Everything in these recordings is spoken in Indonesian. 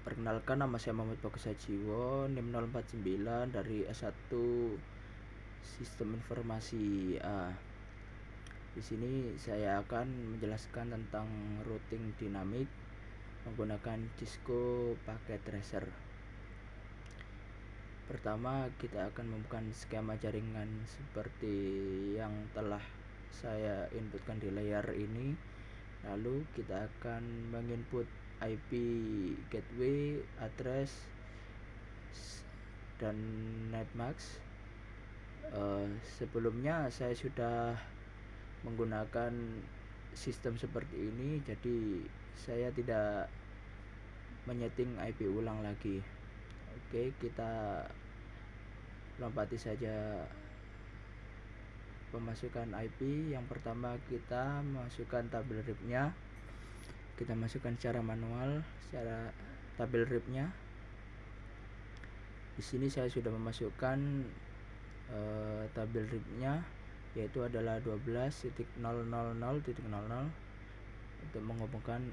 Perkenalkan, nama saya Muhammad Bagus Hajiwo, NIM 049 dari S1 Sistem Informasi A. Di sini saya akan menjelaskan tentang routing dinamik menggunakan Cisco Packet Tracer. Pertama, kita akan membuka skema jaringan seperti yang telah saya inputkan di layar ini. Lalu kita akan menginput IP gateway, address, dan netmask. Sebelumnya saya sudah menggunakan sistem seperti ini, jadi saya tidak menyeting IP ulang lagi. Oke, kita lompati saja pemasukan IP. Yang pertama, kita masukkan tabel RIP-nya. Kita masukkan secara manual, secara tabel RIP-nya. Di sini saya sudah memasukkan tabel RIP-nya, yaitu adalah 12.000.00 untuk menghubungkan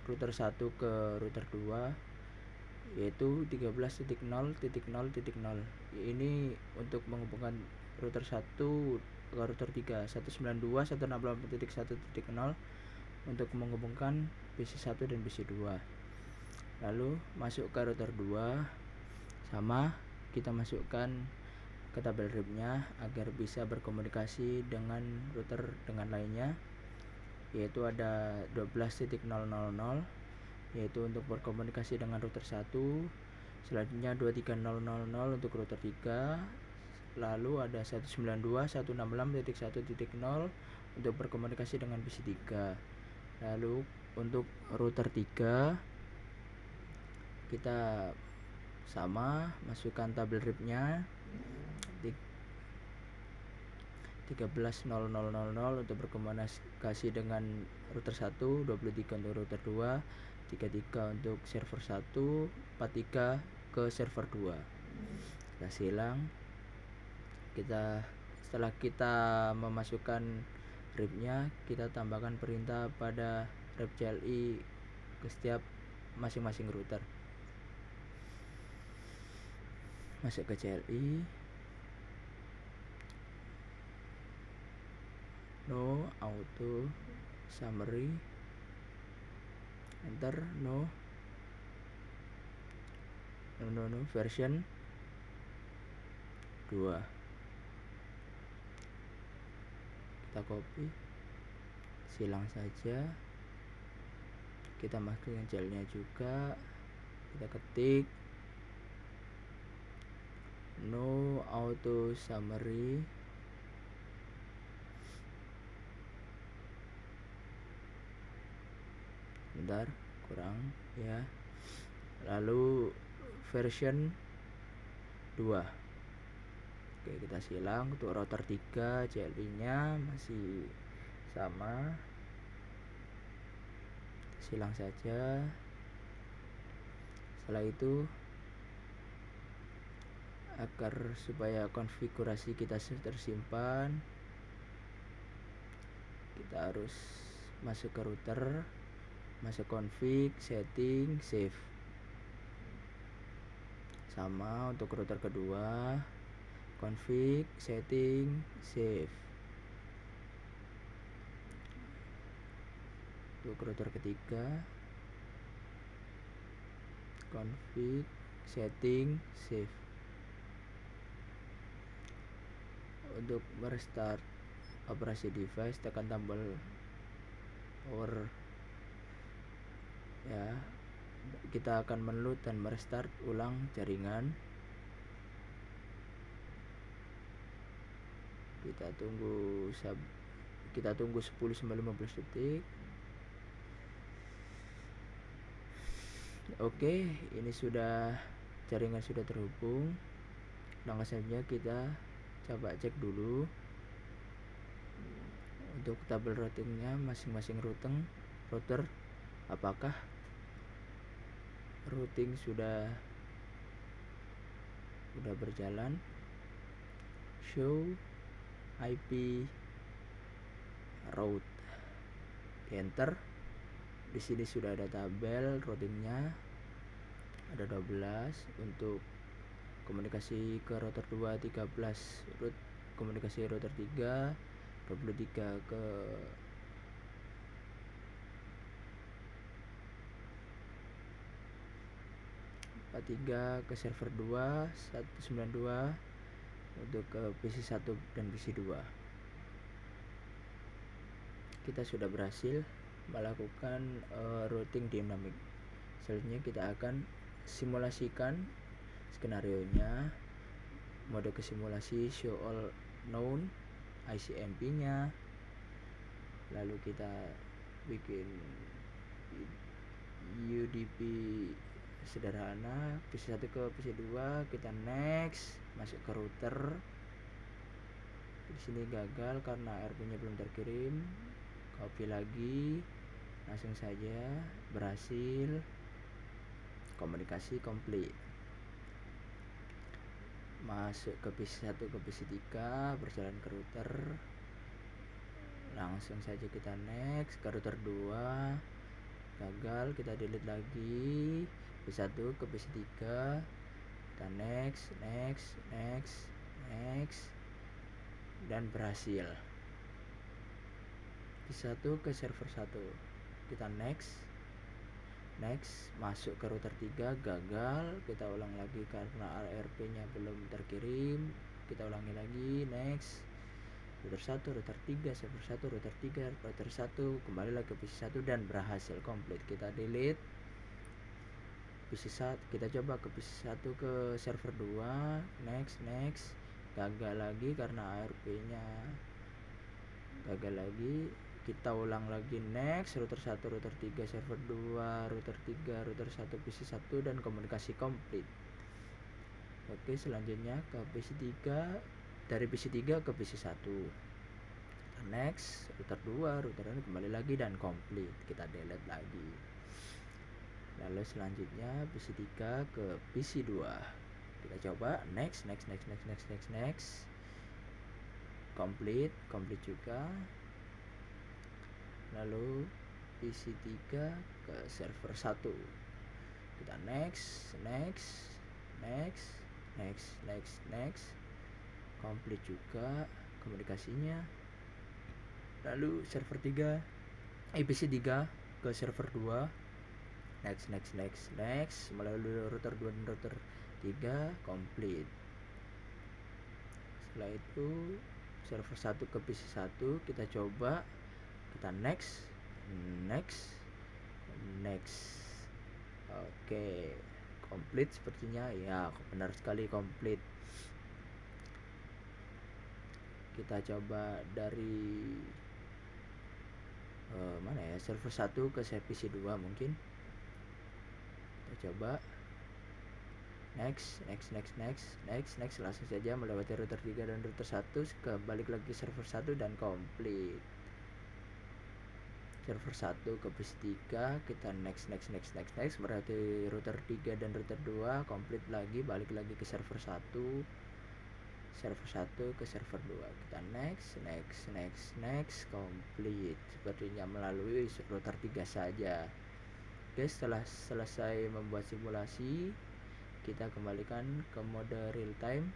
router 1 ke router 2, yaitu 13.0.0.0. Ini untuk menghubungkan router 1 ke router 3, 192.168.1.0 untuk menghubungkan PC1 dan PC2. Lalu masuk ke router 2, sama kita masukkan ke tabel RIP-nya agar bisa berkomunikasi dengan router dengan lainnya, yaitu ada 12.000, yaitu untuk berkomunikasi dengan router 1. Selanjutnya 23.000 untuk router 3. Lalu ada 192.166.1.0 untuk berkomunikasi dengan PC3. Lalu untuk router 3 kita sama masukkan tabel RIP-nya 13.000 untuk berkomunikasi dengan router 1, 23 untuk router 2, 33 untuk server 1, 43 ke server 2. Kita silang. Setelah kita memasukkan RIP-nya, kita tambahkan perintah pada rep CLI ke setiap masing-masing router. Masuk ke CLI, no auto summary, enter, no version 2. Kita copy, silang saja, kita masukin CLI-nya juga, kita ketik no auto summary, bentar, kurang ya. Lalu version 2. Oke, kita silang. Untuk router 3 CLI-nya masih sama, silang saja. Setelah itu, agar supaya konfigurasi kita tersimpan, kita harus masuk ke router, masuk config, setting, save. Sama untuk router kedua, config, setting, save. Untuk router ketiga, config, setting, save. Untuk merestart operasi device, tekan tombol power ya. Kita akan meload dan merestart ulang jaringan. Kita tunggu 10-15 detik. Oke, ini jaringan sudah terhubung. Langkah selanjutnya kita coba cek dulu untuk tabel routingnya masing-masing router, apakah routing sudah berjalan. Show IP route, enter. Di sini sudah ada tabel routingnya. ada 12. Untuk komunikasi ke router 2 13, komunikasi router 3 23 ke server 2 192 untuk ke PC 1 dan PC 2. Kita sudah berhasil melakukan routing dinamik. Selanjutnya kita akan simulasikan skenario-nya. Mode ke simulasi show all known ICMP nya, lalu kita bikin UDP sederhana PC 1 ke PC 2, kita next, masuk ke router. Di sini gagal karena RP-nya belum terkirim. Copy lagi, langsung saja berhasil, komunikasi komplit. Masuk ke PC 1 ke PC 3, berjalan ke router, langsung saja kita next ke router 2, gagal, kita delete lagi. PC 1 ke PC 3, kita next dan berhasil. PC 1 ke server 1, kita next, masuk ke router 3, gagal, kita ulang lagi karena ARP nya belum terkirim, kita ulangi lagi, next, router 1, router 3, server 1, router 3, router 1, kembali lagi ke PC 1 dan berhasil komplit. Kita delete PC 1, kita coba ke PC 1 ke server 2, next, gagal lagi karena ARP nya gagal lagi, kita ulang lagi, next, router 1, router 3, server 2, router 3, router 1, PC 1 dan komunikasi komplit. Oke, selanjutnya ke PC 3, dari PC 3 ke PC 1, next, router 2, router ini kembali lagi dan komplit. Kita delete lagi. Lalu selanjutnya PC 3 ke PC 2, kita coba next, komplit juga. Lalu PC 3 ke server 1, kita next, komplit juga komunikasinya. Lalu server 3 PC 3 ke server 2, next, melalui router 2 dan router 3, komplit. Setelah itu server 1 ke PC 1, kita coba, kita next. Oke, komplit sepertinya ya, benar sekali komplit. Kita coba dari mana ya, server 1 ke PC 2 mungkin. Kita coba next, langsung saja melewati router 3 dan router 1, balik lagi server 1 dan komplit. Server 1 ke PC 3, kita next, melewati router 3 dan router 2, komplit lagi, balik lagi ke server 1, server 1 ke server 2, kita next, komplit. Sepertinya melalui router 3 saja. Oke, setelah selesai membuat simulasi, kita kembalikan ke mode real time.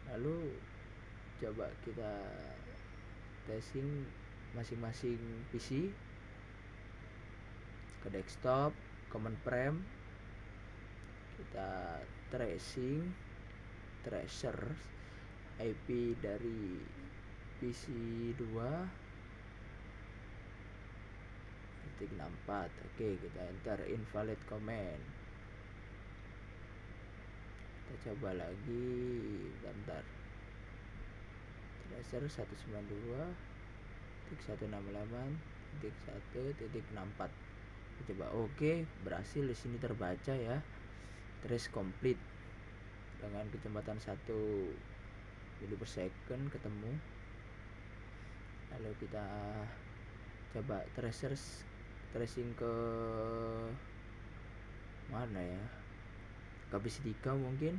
Lalu coba kita testing masing-masing PC ke desktop, command prompt, kita tracer IP dari PC 2.64. Oke, kita enter invalid command. Kita coba lagi, bentar. Tracer 192.168.1.64. Coba, oke, berhasil. Di sini terbaca ya, trace complete dengan kecepatan 1 mili per second ketemu. Lalu kita coba tracing ke mana ya, ke PC 3 mungkin,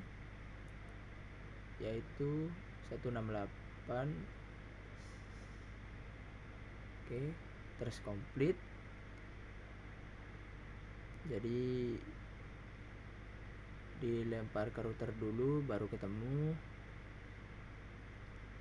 yaitu 168. Oke, trace complete. Jadi dilempar ke router dulu baru ketemu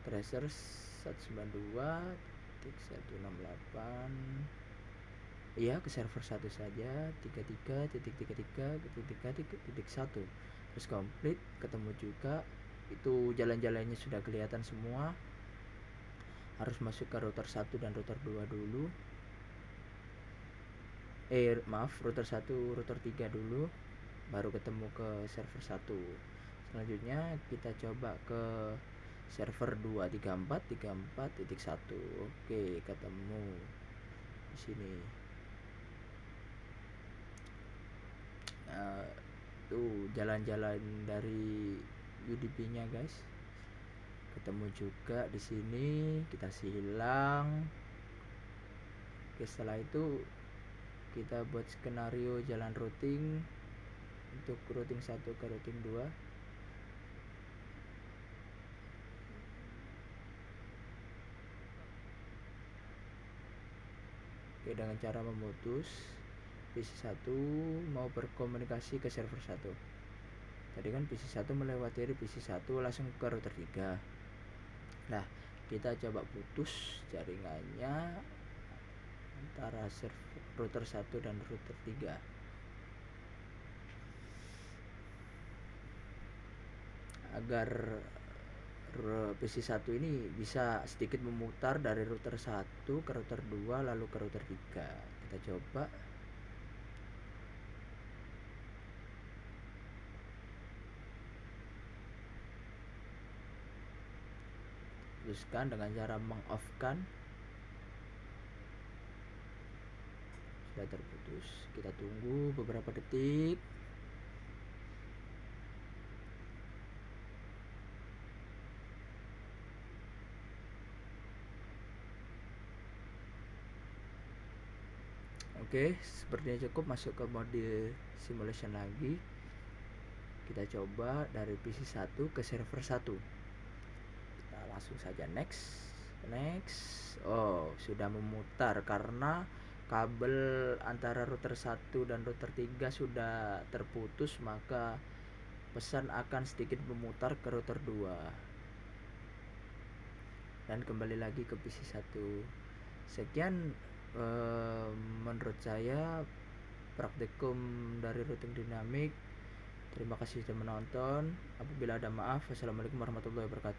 tracer 192.168. Iya, ke server 1 saja, 33.33.1. Terus komplit, ketemu juga. Itu jalan-jalannya sudah kelihatan semua. Harus masuk ke router 1 dan router 2 dulu. Router 1, router 3 dulu, baru ketemu ke server 1. Selanjutnya kita coba ke server 234.34.1. Oke, ketemu di sini. Tuh jalan-jalan dari UDP-nya, guys. Ketemu juga di sini, kita silang. Oke, setelah itu kita buat skenario jalan routing untuk routing 1 ke routing 2. Oke, dengan cara memutus PC1 mau berkomunikasi ke server 1. Tadi kan PC1 melewati PC1 langsung ke router 3. Nah, kita coba putus jaringannya antara router 1 dan router 3. Agar PC1 ini bisa sedikit memutar dari router 1 ke router 2 lalu ke router 3. Kita coba. Teruskan dengan cara meng-off-kan. Sudah terputus. Kita tunggu beberapa detik. Oke, sepertinya cukup. Masuk ke mode simulation lagi. Kita coba dari PC1 ke server 1. Kita langsung saja next. Oh, sudah memutar karena kabel antara router 1 dan router 3 sudah terputus, maka pesan akan sedikit memutar ke router 2 dan kembali lagi ke PC1. Sekian menurut saya praktikum dari routing dinamik. Terima kasih sudah menonton. Apabila ada maaf, wassalamualaikum warahmatullahi wabarakatuh.